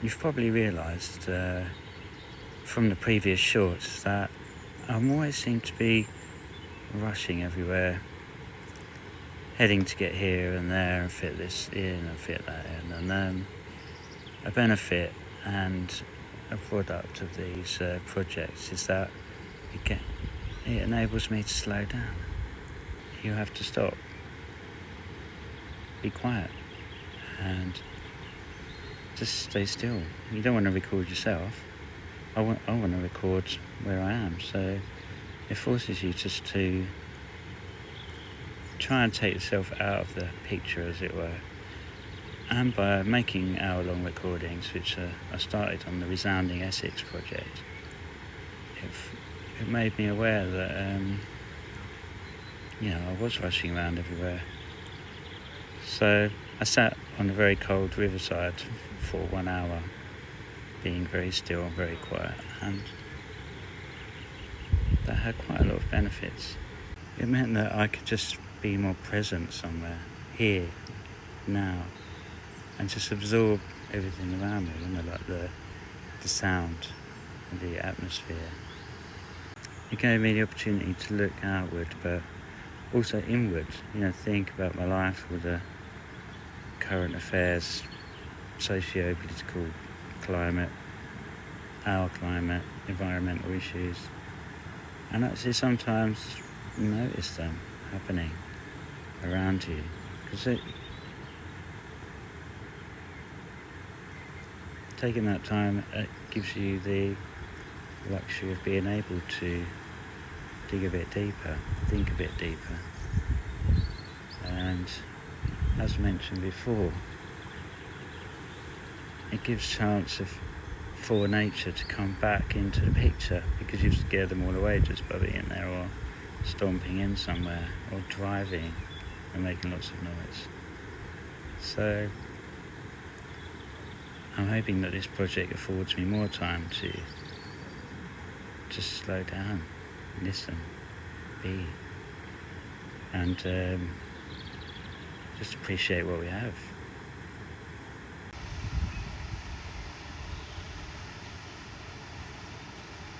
You've probably realised from the previous shorts that I always seem to be rushing everywhere, heading to get here and there and fit this in and fit that in. And a benefit and a product of these projects is that it enables me to slow down. You have to stop, be quiet, and just stay still. You don't want to record yourself. I want to record where I am, so it forces you just to try and take yourself out of the picture, as it were. And by making hour-long recordings, which I started on the Resounding Essex project, it made me aware that I was rushing around everywhere. So I sat on a very cold riverside for 1 hour, being very still and very quiet, and that had quite a lot of benefits. It meant that I could just be more present somewhere, here, now, and just absorb everything around me, like the sound and the atmosphere. It gave me the opportunity to look outward, but also inward, think about my life, all the current affairs, socio-political climate, our climate, environmental issues, and actually sometimes notice them happening around you, because taking that time, it gives you the luxury of being able to dig a bit deeper, think a bit deeper, and as mentioned before, it gives chance for nature to come back into the picture, because you've scared them all away just by being there, or stomping in somewhere, or driving and making lots of noise. So I'm hoping that this project affords me more time to just slow down, listen, be, and just appreciate what we have.